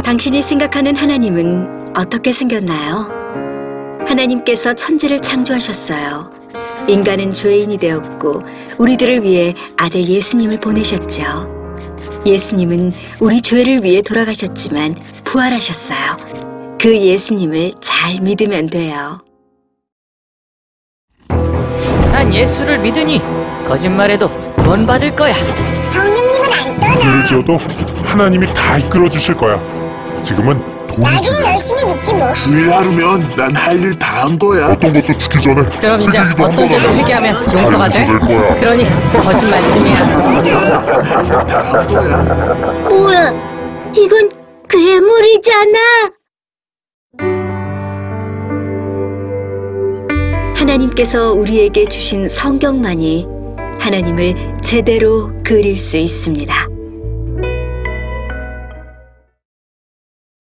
당신이 생각하는 하나님은 어떻게 생겼나요? 하나님께서 천지를 창조하셨어요. 인간은 죄인이 되었고 우리들을 위해 아들 예수님을 보내셨죠. 예수님은 우리 죄를 위해 돌아가셨지만 부활하셨어요. 그 예수님을 잘 믿으면 돼요. 난 예수를 믿으니 거짓말해도 구원받을 거야. 성령님은 안 떠나. 죄를 지어도 하나님이 다 이끌어 주실 거야. 지금은 돈이 나도 중요해. 열심히 믿지 뭐. 회개하면 난 할 일 다 한 거야. 어떤 것도 죽기 전에 그럼 이제 회개기도 한 어떤 번 죄도 하면 회개하면 용서가 돼? 될 거야. 그러니 거짓말쯤이야. 뭐야? 이건 괴물이잖아. 하나님께서 우리에게 주신 성경만이 하나님을 제대로 그릴 수 있습니다.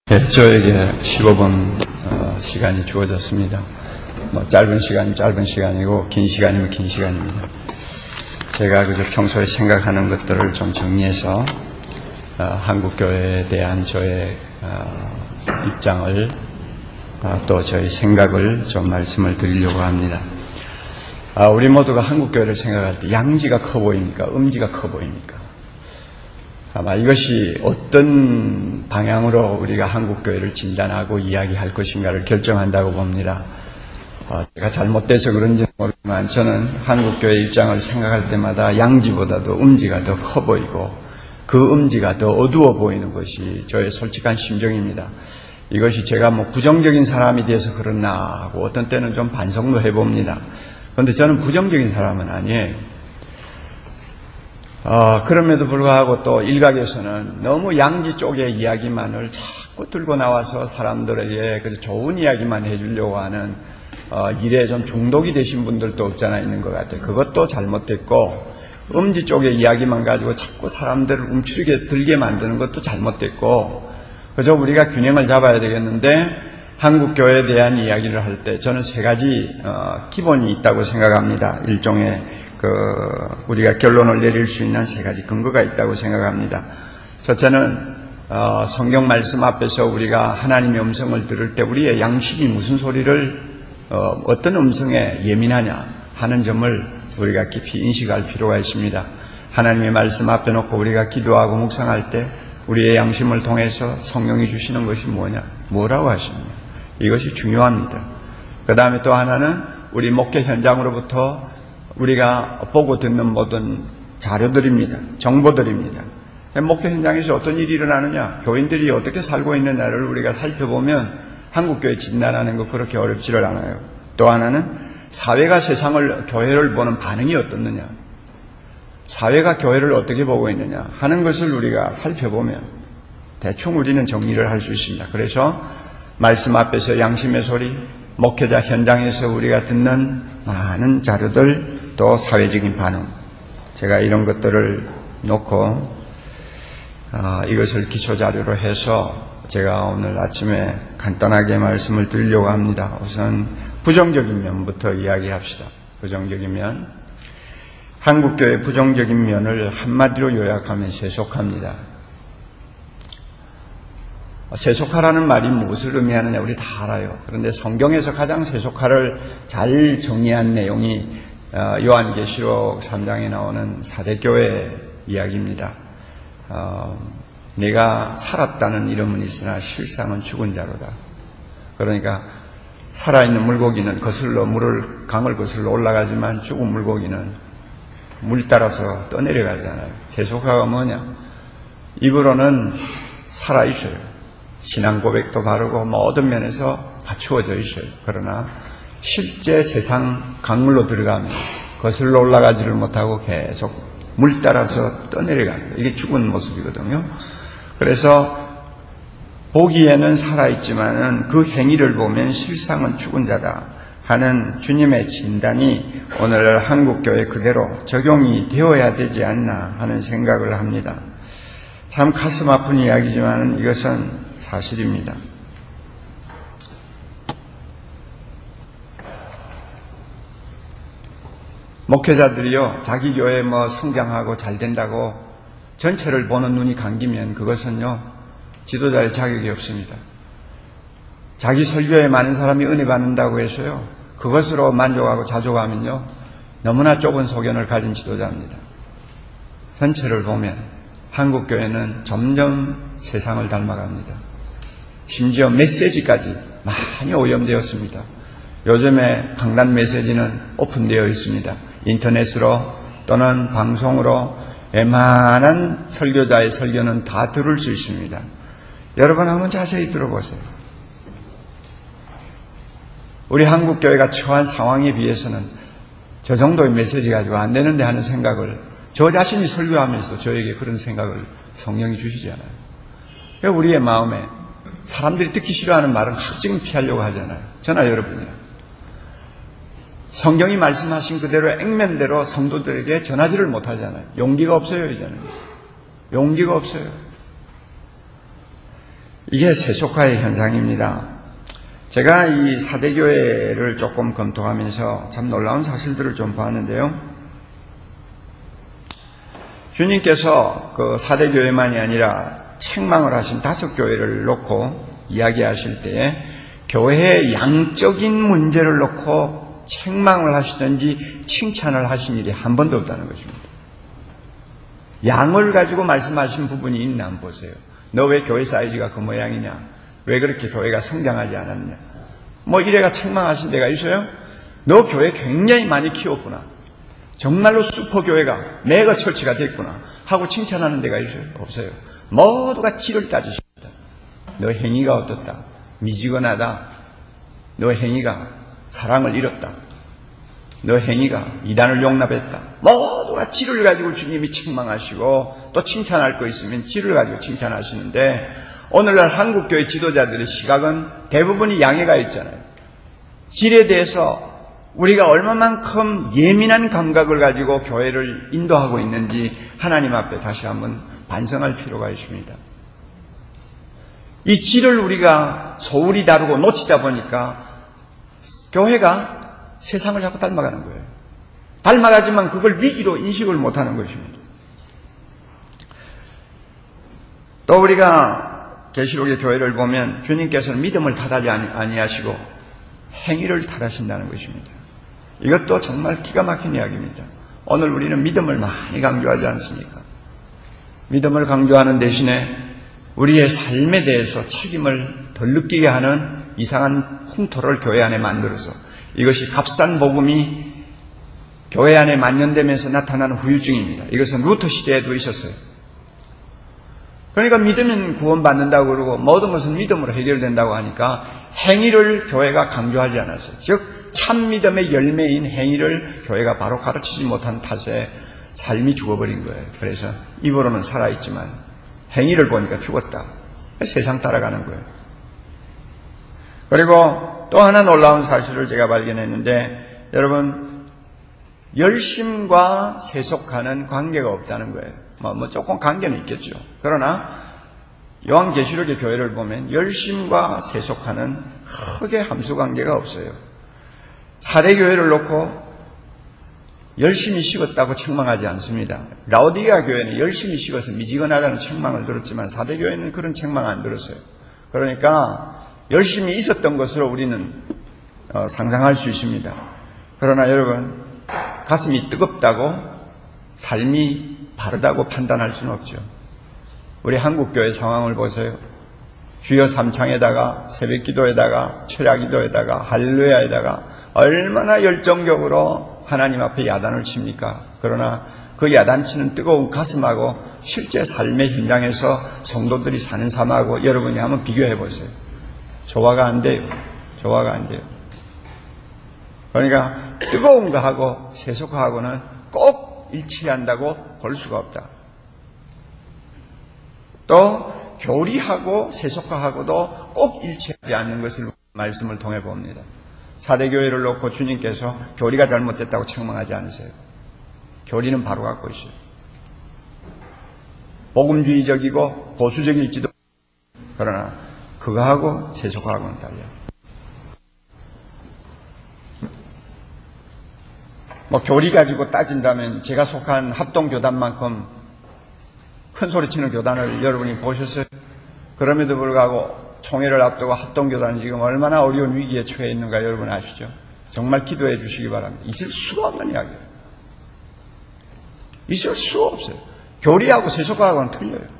네, 저에게 15분 시간이 주어졌습니다. 짧은 시간이면 짧은 시간이고 긴 시간이면 긴 시간입니다. 제가 그저 평소에 생각하는 것들을 좀 정리해서 한국교회에 대한 저의 입장을 또 저희 생각을 좀 말씀을 드리려고 합니다. 우리 모두가 한국교회를 생각할 때 양지가 커 보입니까? 음지가 커 보입니까? 아마 이것이 어떤 방향으로 우리가 한국교회를 진단하고 이야기할 것인가를 결정한다고 봅니다. 제가 잘못돼서 그런지 모르지만 저는 한국교회 입장을 생각할 때마다 양지보다도 음지가 더 커 보이고 그 음지가 더 어두워 보이는 것이 저의 솔직한 심정입니다. 이것이 제가 부정적인 사람이 돼서 그렇나 하고 어떤 때는 좀 반성도 해봅니다. 그런데 저는 부정적인 사람은 아니에요. 그럼에도 불구하고 또 일각에서는 너무 양지 쪽의 이야기만을 자꾸 들고 나와서 사람들에게 그래서 좋은 이야기만 해주려고 하는 일에 좀 중독이 되신 분들도 없잖아 있는 것 같아요. 그것도 잘못됐고 음지 쪽의 이야기만 가지고 자꾸 사람들을 움츠리게 들게 만드는 것도 잘못됐고 그저 우리가 균형을 잡아야 되겠는데 한국교회에 대한 이야기를 할 때 저는 세 가지 기본이 있다고 생각합니다. 일종의 우리가 결론을 내릴 수 있는 세 가지 근거가 있다고 생각합니다. 첫째는 성경 말씀 앞에서 우리가 하나님의 음성을 들을 때 우리의 양심이 무슨 소리를 어떤 음성에 예민하냐 하는 점을 우리가 깊이 인식할 필요가 있습니다. 하나님의 말씀 앞에 놓고 우리가 기도하고 묵상할 때 우리의 양심을 통해서 성령이 주시는 것이 뭐냐? 뭐라고 하시느냐? 이것이 중요합니다. 그 다음에 또 하나는 우리 목회 현장으로부터 우리가 보고 듣는 모든 자료들입니다. 정보들입니다. 목회 현장에서 어떤 일이 일어나느냐, 교인들이 어떻게 살고 있느냐를 우리가 살펴보면 한국교회 진단하는 거 그렇게 어렵지를 않아요. 또 하나는 사회가 세상을, 교회를 보는 반응이 어떻느냐, 사회가 교회를 어떻게 보고 있느냐 하는 것을 우리가 살펴보면 대충 우리는 정리를 할 수 있습니다. 그래서 말씀 앞에서 양심의 소리, 목회자 현장에서 우리가 듣는 많은 자료들, 또 사회적인 반응, 제가 이런 것들을 놓고 이것을 기초자료로 해서 제가 오늘 아침에 간단하게 말씀을 드리려고 합니다. 우선 부정적인 면부터 이야기합시다. 부정적인 면. 한국교회의 부정적인 면을 한마디로 요약하면 세속화입니다. 세속화라는 말이 무엇을 의미하느냐 우리 다 알아요. 그런데 성경에서 가장 세속화를 잘 정리한 내용이 요한계시록 3장에 나오는 사대교회 이야기입니다. 내가 살았다는 이름은 있으나 실상은 죽은 자로다. 그러니까 살아있는 물고기는 강을 거슬러 올라가지만 죽은 물고기는 물 따라서 떠내려가잖아요. 세속화가 뭐냐? 입으로는 살아있어요. 신앙 고백도 바르고 모든 면에서 갖추어져 있어요. 그러나 실제 세상 강물로 들어가면 거슬러 올라가지를 못하고 계속 물 따라서 떠내려가는 거예요. 이게 죽은 모습이거든요. 그래서 보기에는 살아있지만은 그 행위를 보면 실상은 죽은 자다 하는 주님의 진단이 오늘 한국교회 그대로 적용이 되어야 되지 않나 하는 생각을 합니다. 참 가슴 아픈 이야기지만 이것은 사실입니다. 목회자들이요, 자기 교회 성장하고 잘 된다고 전체를 보는 눈이 감기면 그것은요, 지도자의 자격이 없습니다. 자기 설교에 많은 사람이 은혜 받는다고 해서요, 그것으로 만족하고 자족하면요, 너무나 좁은 소견을 가진 지도자입니다. 전체를 보면 한국교회는 점점 세상을 닮아갑니다. 심지어 메시지까지 많이 오염되었습니다. 요즘에 강단 메시지는 오픈되어 있습니다. 인터넷으로 또는 방송으로 웬만한 설교자의 설교는 다 들을 수 있습니다. 여러분 한번 자세히 들어보세요. 우리 한국교회가 처한 상황에 비해서는 저 정도의 메시지 가지고 안 되는데 하는 생각을 저 자신이 설교하면서도 저에게 그런 생각을 성령이 주시지 않아요. 그러니까 우리의 마음에 사람들이 듣기 싫어하는 말은 지금 피하려고 하잖아요. 저나 여러분이요. 성경이 말씀하신 그대로 액면대로 성도들에게 전하지를 못하잖아요. 용기가 없어요, 이제는. 용기가 없어요. 이게 세속화의 현상입니다. 제가 이 사대교회를 조금 검토하면서 참 놀라운 사실들을 좀 보았는데요. 주님께서 그 사대교회만이 아니라 책망을 하신 5교회를 놓고 이야기하실 때에 교회의 양적인 문제를 놓고 책망을 하시든지 칭찬을 하신 일이 한 번도 없다는 것입니다. 양을 가지고 말씀하신 부분이 있나 한번 보세요. 너 왜 교회 사이즈가 그 모양이냐? 왜 그렇게 교회가 성장하지 않았냐? 뭐 이래가 책망하신 데가 있어요? 너 교회 굉장히 많이 키웠구나. 정말로 슈퍼교회가 메가 철치가 됐구나 하고 칭찬하는 데가 있어요? 없어요. 모두가 질을 따지십니다. 너 행위가 어떻다? 미지근하다. 너 행위가 사랑을 잃었다. 너 행위가 이단을 용납했다. 모두가 질을 가지고 주님이 책망하시고 또 칭찬할 거 있으면 질을 가지고 칭찬하시는데 오늘날 한국교회 지도자들의 시각은 대부분이 양해가 있잖아요. 질에 대해서 우리가 얼마만큼 예민한 감각을 가지고 교회를 인도하고 있는지 하나님 앞에 다시 한번 반성할 필요가 있습니다. 이 질을 우리가 소홀히 다루고 놓치다 보니까 교회가 세상을 자꾸 닮아가는 거예요. 닮아가지만 그걸 위기로 인식을 못하는 것입니다. 또 우리가 계시록의 교회를 보면 주님께서는 믿음을 탓하지 아니하시고 행위를 탓하신다는 것입니다. 이것도 정말 기가 막힌 이야기입니다. 오늘 우리는 믿음을 많이 강조하지 않습니까? 믿음을 강조하는 대신에 우리의 삶에 대해서 책임을 덜 느끼게 하는 이상한 풍토를 교회 안에 만들어서 이것이 값싼 복음이 교회 안에 만연되면서 나타나는 후유증입니다. 이것은 루터 시대에도 있었어요. 그러니까 믿으면 구원받는다고 그러고 모든 것은 믿음으로 해결된다고 하니까 행위를 교회가 강조하지 않았어요. 즉 참 믿음의 열매인 행위를 교회가 바로 가르치지 못한 탓에 삶이 죽어버린 거예요. 그래서 입으로는 살아있지만 행위를 보니까 죽었다. 세상 따라가는 거예요. 그리고 또 하나 놀라운 사실을 제가 발견했는데 여러분 열심과 세속화는 관계가 없다는 거예요. 뭐 조금 관계는 있겠죠. 그러나 요한계시록의 교회를 보면 열심과 세속화는 크게 함수관계가 없어요. 사대교회를 놓고 열심히 식었다고 책망하지 않습니다. 라오디게아 교회는 열심히 식어서 미지근하다는 책망을 들었지만 사대교회는 그런 책망 안 들었어요. 그러니까 열심히 있었던 것으로 우리는 상상할 수 있습니다. 그러나 여러분 가슴이 뜨겁다고 삶이 바르다고 판단할 수는 없죠. 우리 한국교회 상황을 보세요. 주여 삼창에다가 새벽기도에다가 철야기도에다가 할렐루야에다가 얼마나 열정적으로 하나님 앞에 야단을 칩니까? 그러나 그 야단치는 뜨거운 가슴하고 실제 삶의 현장에서 성도들이 사는 삶하고 여러분이 한번 비교해 보세요. 조화가 안 돼요. 조화가 안 돼요. 그러니까 뜨거운 거하고 세속화하고는 꼭 일치한다고 볼 수가 없다. 또 교리하고 세속화하고도 꼭 일치하지 않는 것을 말씀을 통해 봅니다. 사대교회를 놓고 주님께서 교리가 잘못됐다고 책망하지 않으세요. 교리는 바로 갖고 있어요. 복음주의적이고 보수적일지도 그러나 그거하고 세속화하고는 달라요. 뭐 교리 가지고 따진다면 제가 속한 합동교단만큼 큰 소리 치는 교단을 여러분이 보셨어요? 그럼에도 불구하고 총회를 앞두고 합동교단이 지금 얼마나 어려운 위기에 처해 있는가 여러분 아시죠? 정말 기도해 주시기 바랍니다. 있을 수가 없는 이야기예요. 있을 수가 없어요. 교리하고 세속과하고는 틀려요.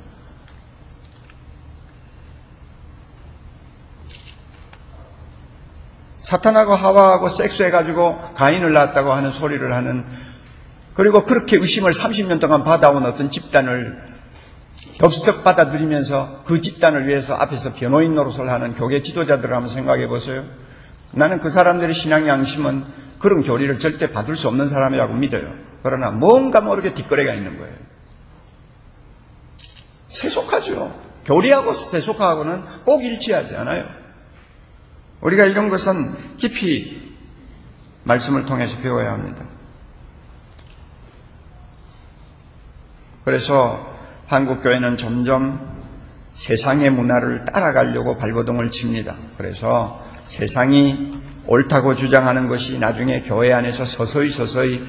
사탄하고 하와하고 섹스해가지고 가인을 낳았다고 하는 소리를 하는, 그리고 그렇게 의심을 30년 동안 받아온 어떤 집단을 덥석 받아들이면서 그 집단을 위해서 앞에서 변호인 노릇을 하는 교계 지도자들을 한번 생각해 보세요. 나는 그 사람들의 신앙 양심은 그런 교리를 절대 받을 수 없는 사람이라고 믿어요. 그러나 뭔가 모르게 뒷거래가 있는 거예요. 세속하죠. 교리하고 세속하고는 꼭 일치하지 않아요. 우리가 이런 것은 깊이 말씀을 통해서 배워야 합니다. 그래서 한국교회는 점점 세상의 문화를 따라가려고 발버둥을 칩니다. 그래서 세상이 옳다고 주장하는 것이 나중에 교회 안에서 서서히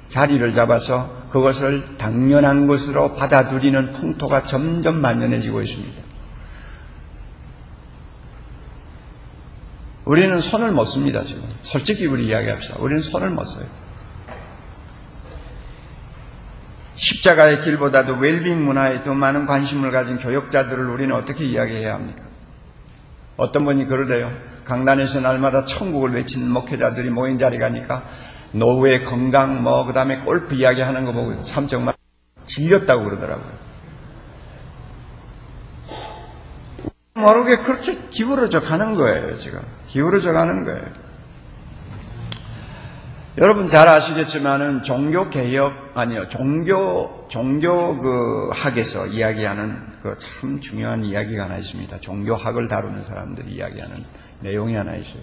자리를 잡아서 그것을 당연한 것으로 받아들이는 풍토가 점점 만연해지고 있습니다. 우리는 손을 못 씁니다, 지금. 솔직히 우리 이야기합시다. 우리는 손을 못 써요. 십자가의 길보다도 웰빙 문화에 더 많은 관심을 가진 교역자들을 우리는 어떻게 이야기해야 합니까? 어떤 분이 그러대요. 강단에서 날마다 천국을 외치는 목회자들이 모인 자리 가니까 노후의 건강, 그 다음에 골프 이야기하는 거 보고 참 정말 질렸다고 그러더라고요. 모르게 그렇게 기울어져 가는 거예요, 지금. 기울어져 가는 거예요. 여러분 잘 아시겠지만은 종교학에서 이야기하는 그 참 중요한 이야기가 하나 있습니다. 종교학을 다루는 사람들이 이야기하는 내용이 하나 있어요.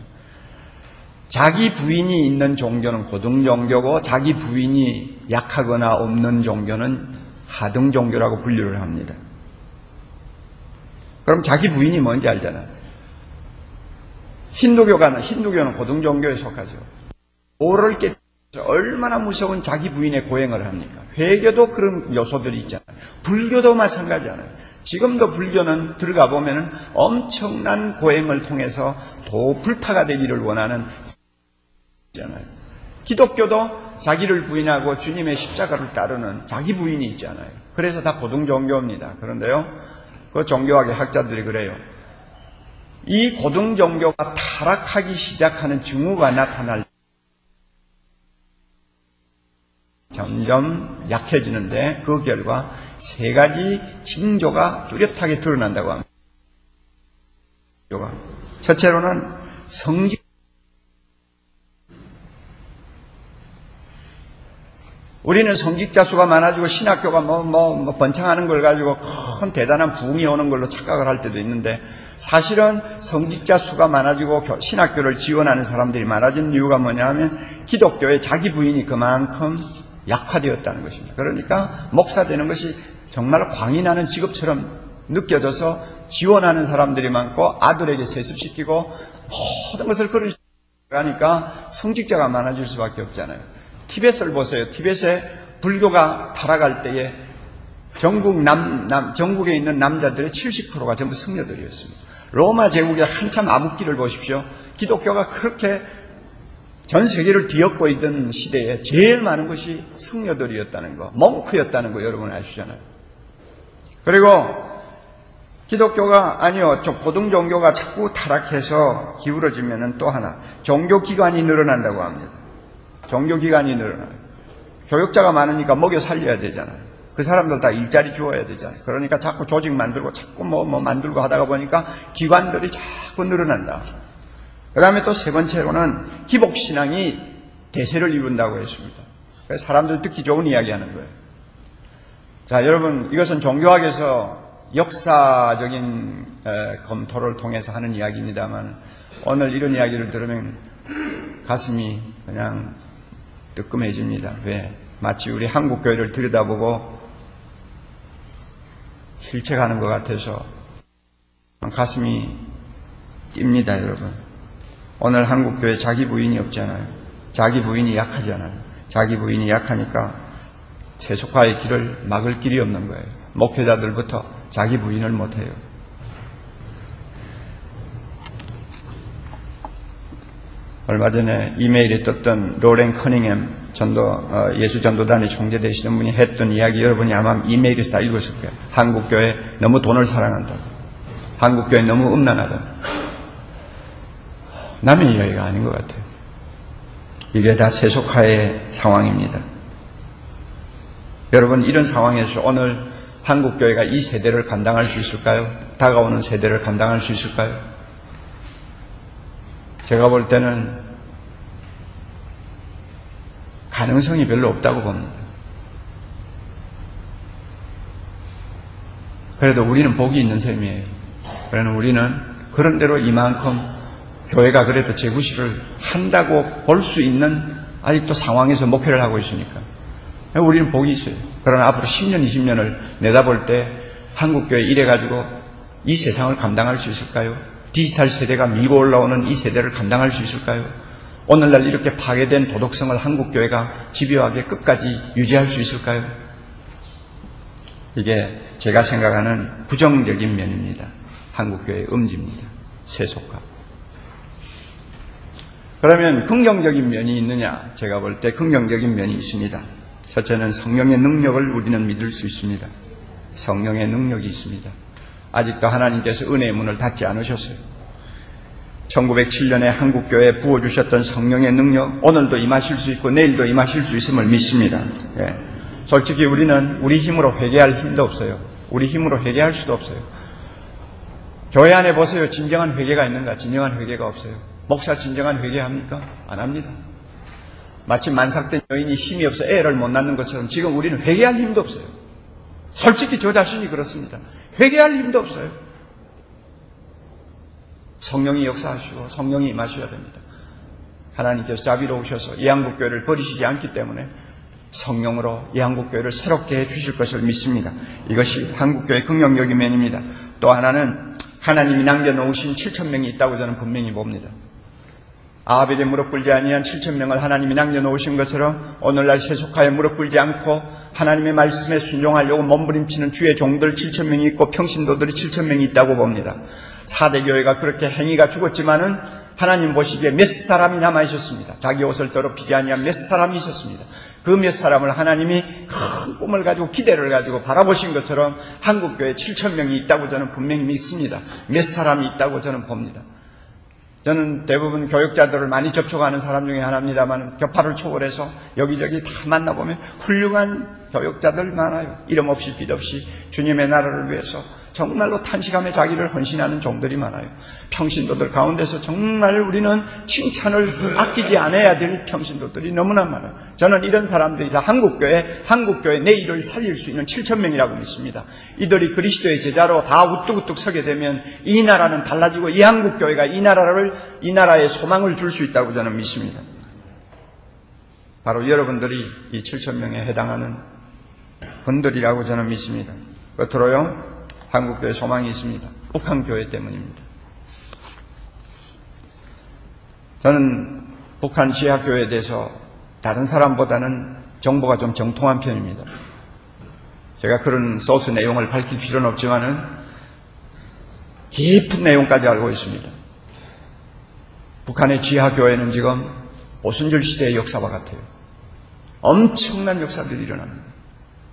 자기 부인이 있는 종교는 고등 종교고 자기 부인이 약하거나 없는 종교는 하등 종교라고 분류를 합니다. 그럼 자기 부인이 뭔지 알잖아요. 힌두교는 고등 종교에 속하죠. 오를 깨뜨려서 얼마나 무서운 자기 부인의 고행을 합니까? 회교도 그런 요소들이 있잖아요. 불교도 마찬가지잖아요. 지금도 불교는 들어가 보면은 엄청난 고행을 통해서 불파가 되기를 원하는 있잖아요. 기독교도 자기를 부인하고 주님의 십자가를 따르는 자기 부인이 있잖아요. 그래서 다 고등 종교입니다. 그런데요, 그 종교학의 학자들이 그래요. 이 고등 종교가 타락하기 시작하는 징후가 나타날 점점 약해지는데 그 결과 세 가지 징조가 뚜렷하게 드러난다고 합니다. 첫째로는 우리는 성직자 수가 많아지고 신학교가 번창하는 걸 가지고 큰 대단한 부흥이 오는 걸로 착각을 할 때도 있는데, 사실은 성직자 수가 많아지고 신학교를 지원하는 사람들이 많아진 이유가 뭐냐 하면 기독교의 자기 부인이 그만큼 약화되었다는 것입니다. 그러니까 목사 되는 것이 정말 광이 나는 직업처럼 느껴져서 지원하는 사람들이 많고 아들에게 세습시키고 모든 것을 그런 식으로 하니까 성직자가 많아질 수밖에 없잖아요. 티벳을 보세요. 티벳에 불교가 타락할 때에 전국에 있는 남자들의 70%가 전부 승려들이었습니다. 로마 제국의 한참 암흑기를 보십시오. 기독교가 그렇게 전 세계를 뒤엎고 있던 시대에 제일 많은 것이 승려들이었다는 거, 몽크였다는 거 여러분 아시잖아요. 그리고 고등 종교가 자꾸 타락해서 기울어지면은 또 하나, 종교기관이 늘어난다고 합니다. 종교기관이 늘어나요. 교역자가 많으니까 먹여 살려야 되잖아요. 그 사람들 다 일자리 주어야 되잖아요. 그러니까 자꾸 조직 만들고 자꾸 만들고 하다가 보니까 기관들이 자꾸 늘어난다. 그 다음에 또 세 번째로는 기복신앙이 대세를 이룬다고 했습니다. 그래서 사람들 듣기 좋은 이야기 하는 거예요. 자, 여러분, 이것은 종교학에서 역사적인 검토를 통해서 하는 이야기입니다만, 오늘 이런 이야기를 들으면 가슴이 그냥 뜨끔해집니다. 왜? 마치 우리 한국교회를 들여다보고 실체가는 것 같아서 가슴이 뜁니다, 여러분. 오늘 한국교회 자기 부인이 없잖아요. 자기 부인이 약하잖아요. 자기 부인이 약하니까 세속화의 길을 막을 길이 없는 거예요. 목회자들부터 자기 부인을 못해요. 얼마 전에 이메일에 떴던 로렌 커닝햄 예수 전도단의 총재 되시는 분이 했던 이야기, 여러분이 아마 이메일에서 다 읽었을 거예요. 한국교회 너무 돈을 사랑한다고, 한국교회 너무 음란하다고. 남의 이야기가 아닌 것 같아요. 이게 다 세속화의 상황입니다. 여러분, 이런 상황에서 오늘 한국교회가 이 세대를 감당할 수 있을까요? 다가오는 세대를 감당할 수 있을까요? 제가 볼 때는 가능성이 별로 없다고 봅니다. 그래도 우리는 복이 있는 셈이에요. 그러나 우리는 그런대로 이만큼 교회가 그래도 재구실을 한다고 볼 수 있는 아직도 상황에서 목회를 하고 있으니까 우리는 복이 있어요. 그러나 앞으로 10년, 20년을 내다볼 때 한국교회 이래가지고 이 세상을 감당할 수 있을까요? 디지털 세대가 밀고 올라오는 이 세대를 감당할 수 있을까요? 오늘날 이렇게 파괴된 도덕성을 한국교회가 집요하게 끝까지 유지할 수 있을까요? 이게 제가 생각하는 부정적인 면입니다. 한국교회의 음지입니다. 세속화. 그러면 긍정적인 면이 있느냐? 제가 볼 때 긍정적인 면이 있습니다. 첫째는 성령의 능력을 우리는 믿을 수 있습니다. 성령의 능력이 있습니다. 아직도 하나님께서 은혜의 문을 닫지 않으셨어요. 1907년에 한국교회에 부어주셨던 성령의 능력, 오늘도 임하실 수 있고 내일도 임하실 수 있음을 믿습니다. 예. 솔직히 우리는 우리 힘으로 회개할 힘도 없어요. 우리 힘으로 회개할 수도 없어요. 교회 안에 보세요. 진정한 회개가 있는가? 진정한 회개가 없어요. 목사 진정한 회개합니까? 안 합니다. 마치 만삭된 여인이 힘이 없어 애를 못 낳는 것처럼 지금 우리는 회개할 힘도 없어요. 솔직히 저 자신이 그렇습니다. 회개할 힘도 없어요. 성령이 역사하시고 성령이 임하셔야 됩니다. 하나님께서 자비로우셔서 이 한국교회를 버리시지 않기 때문에 성령으로 이 한국교회를 새롭게 해주실 것을 믿습니다. 이것이 한국교회의 긍정적인 면입니다. 또 하나는 하나님이 남겨놓으신 7,000명이 있다고 저는 분명히 봅니다. 아합에게 무릎 꿇지 아니한 7,000명을 하나님이 남겨놓으신 것처럼 오늘날 세속화에 무릎 꿇지 않고 하나님의 말씀에 순종하려고 몸부림치는 주의 종들 7,000명이 있고 평신도들이 7,000명이 있다고 봅니다. 4대 교회가 그렇게 행위가 죽었지만은 하나님 보시기에 몇 사람이 남아있었습니다. 자기 옷을 더럽히지 아니한 몇 사람이 있었습니다. 그 몇 사람을 하나님이 큰 꿈을 가지고 기대를 가지고 바라보신 것처럼 한국교회에 7,000명이 있다고 저는 분명히 믿습니다. 몇 사람이 있다고 저는 봅니다. 저는 대부분 교육자들을 많이 접촉하는 사람 중에 하나입니다만 격파를 초월해서 여기저기 다 만나보면 훌륭한 교육자들 많아요. 이름 없이 빛 없이 주님의 나라를 위해서 정말로 탄식하며 자기를 헌신하는 종들이 많아요. 평신도들 가운데서 정말 우리는 칭찬을 아끼지 않아야 될 평신도들이 너무나 많아요. 저는 이런 사람들이 다 한국교회 내일을 살릴 수 있는 7,000명이라고 믿습니다. 이들이 그리스도의 제자로 다 우뚝우뚝 서게 되면 이 나라는 달라지고 이 한국교회가 이 나라에 소망을 줄 수 있다고 저는 믿습니다. 바로 여러분들이 이 7,000명에 해당하는 분들이라고 저는 믿습니다. 끝으로요, 한국교회 소망이 있습니다. 북한교회 때문입니다. 저는 북한 지하교회에 대해서 다른 사람보다는 정보가 좀 정통한 편입니다. 제가 그런 소스 내용을 밝힐 필요는 없지만은 깊은 내용까지 알고 있습니다. 북한의 지하교회는 지금 오순절 시대의 역사와 같아요. 엄청난 역사들이 일어납니다.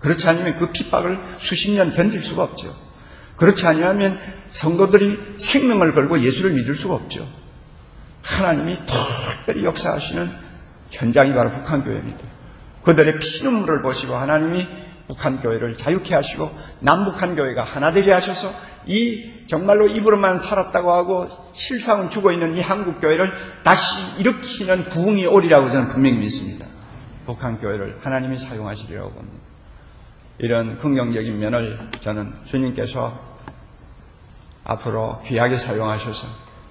그렇지 않으면 그 핍박을 수십 년 견딜 수가 없죠. 그렇지 않으면 성도들이 생명을 걸고 예수를 믿을 수가 없죠. 하나님이 특별히 역사하시는 현장이 바로 북한교회입니다. 그들의 피눈물을 보시고 하나님이 북한교회를 자유케 하시고 남북한교회가 하나 되게 하셔서 이 정말로 입으로만 살았다고 하고 실상은 죽어있는 이 한국교회를 다시 일으키는 부흥이 오리라고 저는 분명히 믿습니다. 북한교회를 하나님이 사용하시리라고 봅니다. 이런 긍정적인 면을 저는 주님께서 앞으로 귀하게 사용하셔서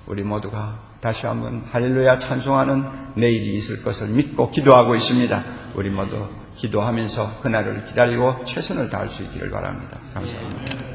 우리 모두가 다시 한번 할렐루야 찬송하는 내일이 있을 것을 믿고 기도하고 있습니다. 우리 모두 기도하면서 그날을 기다리고 최선을 다할 수 있기를 바랍니다. 감사합니다.